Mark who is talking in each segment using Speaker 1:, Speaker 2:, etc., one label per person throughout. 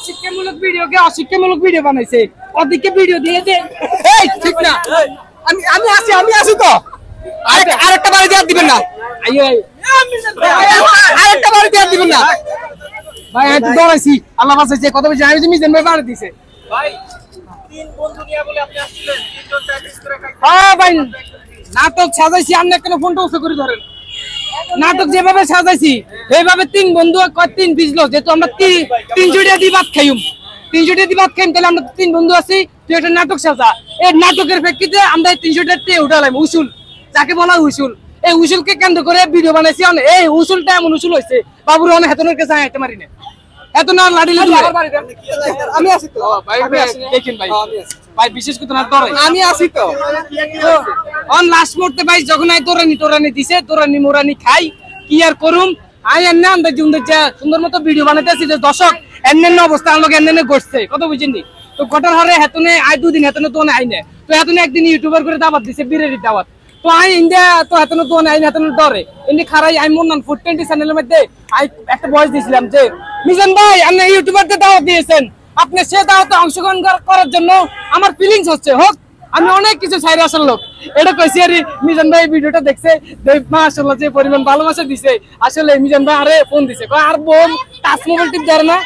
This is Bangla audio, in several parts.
Speaker 1: শিক্ষামূলক ভিডিওকে অশিক্ষামূলক ভিডিও বানাইছে ওদিকে ভিডিও দিয়েছে ঠিক না আমি আছি তো আরেকটা বাড়ি দিয়ে দিবেন না আরেকটা বাড়ি দিয়ে দিবেন না ভাই আমি দৌড়াইছি আল্লাহ বাঁচাইছে কত বেশি আমি মিজান ভাই বাড়ি দিছে ভাই তিন বন্ধু নিয়ে বলে আপনি আসছিলেন তিনজন প্র্যাকটিস করে হ্যাঁ ভাই নাটক সাজাইছি আপনি কেন ফোনটা উঠে করে ধরেন নাটক যেভাবে সাজাইছি এইভাবে তিন বন্ধু তিন বিজলো যেহেতু আমরা তিন জুড়িয়া দিয়ে ভাত খাইম তাহলে আমরা তিন বন্ধু আছি তুই একটা নাটক সাজা এই নাটকের প্রেক্ষিতে আমরা 300 টাকা উঠালাম উসুল যাকে বলা উসুল এই উসুলকে কেন্দ্র করে ভিডিও বানাইছি এই উসুলটা এমন উসুল হয়েছে বাবুর অনেক হেতনের কাছে আইতে মারি না এত না লাড়ি আমি আছি তো ভাই দেখেন ভাই ভাই বিশেষ করে না তোর আমি আছি তো অন লাস্ট মুহূর্তে ভাই যখন আই তোরানি দিছে তোরানি মোরানি খাই কি আর করুম আই এন্নে আন্দাজ যা সুন্দর মতো ভিডিও বানাইতেছি যে দর্শক এন্নে অবস্থা আমার এন্নে ঘটছে কত বুঝিনি তো ঘটার হরে হেতনে আই দুদিন হেতনে তো আই না তো হেতনে একদিন ইউটিউবার করে দাওয়াত দিছে বিরিয়ানি দাওয়াত তো আই ইন্ডিয়া তো হেতনে তো আই হেতনে ডরে ইন্ডি খারাই আই মন নান ফুড 20 চ্যানেলের মধ্যে আই একটা ভয়েস দিছিলাম যে মিজান ভাই আপনি ইউটিউবারদের দাওয়াত দিয়েছেন আপনি সে দাওয়াতে অংশগ্রহণ করার জন্য আমার ফিলিংস হচ্ছে হোক আমি অনেক কিছু ছাইরে আসার লোক এটা কইছি আর মিজান ভাই ভিডিওটা দেখছে মাশাআল্লাহ যে পরিমাণ ভালোবাসা দিছে আসলে মিজান ভাই আরে ফোন দিছে কয় আর বোন টাচ মোবাইল টিপ ধরে না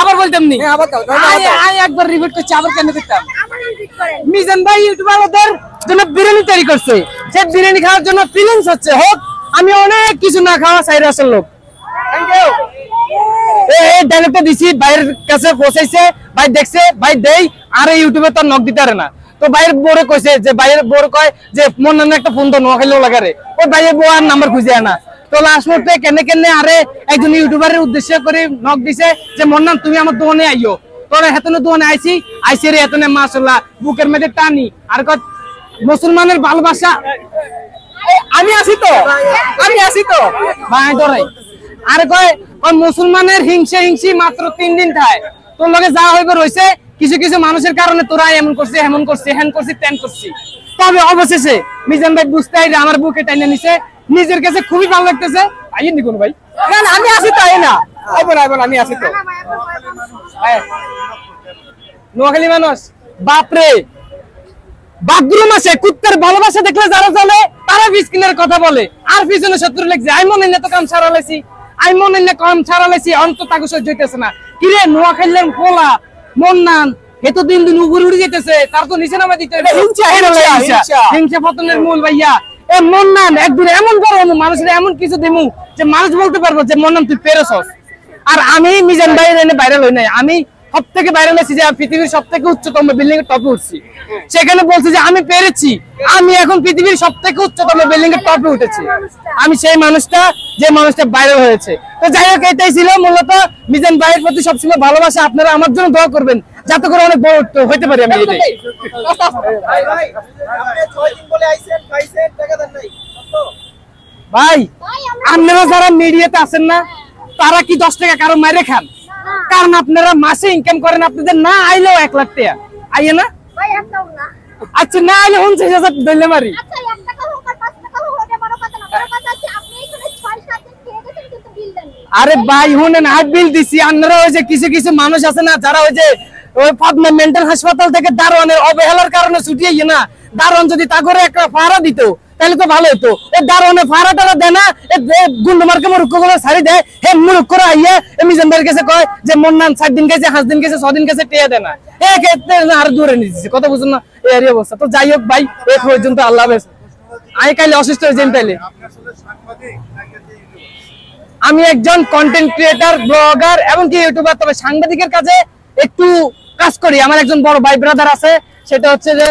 Speaker 1: আবার বলতাম নি আই একবার রিপিট করছি আবার কেন করতাম মিজান ভাই ইউটিউবারদের জন্য বিরিয়ানি তৈরি করছে যে বিরিয়ানি খাওয়ার জন্য ফিলিংস হচ্ছে হোক আমি অনেক কিছু না খাওয়া ছাইরে আসার লোক থ্যাংক ইউ এই ডায়লগটা দিছি ভাইয়ের কাছে পৌঁছাইছে ভাই দেখছে ভাই দেই আর ইউটিউবে তো নক দিতে পারে না তো ভাইয়ের বড় কইছে যে ভাইয়ের বড় কয় যে মন না একটা ফোন তো ন খাইলেও লাগারে ওই ভাইয়ের বউ আর নাম্বার খুঁজে আনা তো লাস্ট মুহূর্তে কেনে আরে একজন ইউটিউবারের উদ্দেশ্য করে নক দিছে যে মন্নান তুমি আমার দোকানে আইও তোর হেতনে দোকানে আইছি রে হেতনে মাশাআল্লাহ বুকের মধ্যে টানি আর কত মুসলমানের ভালোবাসা আমি আছি তো ভাই ধরে আর কয় মুসলমানের হিংসি মাত্র 3 দিন থাকে তোর লগে যা হইবে রইছে কিছু কিছু মানুষের কারণে তোরা এমন করছিস হ্যান করছিস তেন করছিস তবে অবশেষে মিজান ভাই বুঝতে আইরে আমার বুকে টাইনা নিছে নিজের কাছে খুবই ভালো লাগতেছে আইয়েন কোন ভাই না আমি আছি তো আই না আইবো আমি আছি তো নোয়াখালী মানুষ বাপরে বাথরুম আছে কুত্তার ভালোবাসা দেখলে যারা চলে তারা স্কিনের কথা বলে আর পিছনে শত্রু লাগছে আই মনে না তো কাম সারালাইছি অন্ত তাকে সহ্য হইতেছে না কিরে নোয়াখালীর পোলা মন্নান এত দিন উপরে উড়ে যেতেছে তার তো নিচে নামা দিতে হিংসা পতনের মূল ভাইয়া এ মন্নান একদিন এমন বড় মানুষের এমন কিছু দিমু যে মানুষ বলতে পারবো যে মন্নান তুই পেরেছস আর আমি মিজান ভাইয়ের এনে ভাইরাল হই নাই আমি সব থেকে ভাইরাল হয়েছি যে পৃথিবীর সব থেকে উচ্চতম বিল্ডিং এর টপে উঠছি সেখানে বলছি যে আমি পেরেছি আমি এখন পৃথিবীর সব থেকে উচ্চতম বিল্ডিং এর টপে উঠেছি আমি সেই মানুষটা যে মানুষটা ভাইরাল হয়েছে তো যাই হোক এটাই ছিল মূলত মিজান ভাইয়ের প্রতি সবসময় ভালোবাসা আপনারা আমার জন্য দোয়া করবেন যাতে করে অনেক বড় হইতে পারি আমি এটাই ভাই আপনারা যারা মিডিয়াতে আছেন না তারা কি 10 টাকা কারো মাইরে খান কারণ আপনারা মাসে ইনকাম করেন আপনাদের না আইলেও 1 লাখ টাকা আইয়ে না ভাই একটাও না আচ্ছা না আইলে 49,000 দইলে মারি আচ্ছা 1 টাকা হোক আর 5 টাকা হোক ওটা বড় কথা না বড় কথা আছে আপনি এখানে 6-7 দিন খেয়ে গেছেন কিন্তু বিল দেন আরে ভাই শুনেন আর বিল দিছি আপনারা ওই যে কিছু মানুষ আছে না যারা ওই যে ওই পাবনা মেন্টাল হাসপাতাল থেকে দারোয়ানের অবহেলার কারণে ছুটিয়ে গিয়ে না দারোয়ান যদি তাগরে একটা ফাড়া দিত তাহলে তো ভালো হতো এই দারোয়ানে ফাড়াটা দেয় না গুন্ডমার্কে মুরুক্ষগুলো ছাড়ি দেয় হে মুরুক্ষরা আইয়া মিজান ভাইয়ের কাছে কয় যে মন্নান 7 দিন গেছে 5 দিন গেছে 6 দিন গেছে টেয়া দেয় না আর দূরে নিয়ে দিচ্ছে কথা বুঝুন না এই অবস্থা তো যাই হোক ভাই এই পর্যন্ত আল্লাহ হাফেজ আমি কাইলে অসুস্থ হয়ে যাই তাইলে আমি একজন কন্টেন্ট ক্রিয়েটর ব্লগার এবং কি ইউটিউবার তবে সাংবাদিকের কাছে একটু কাজ করি আমার একজন বড় ভাই ব্রাদার আছে সেটা হচ্ছে যে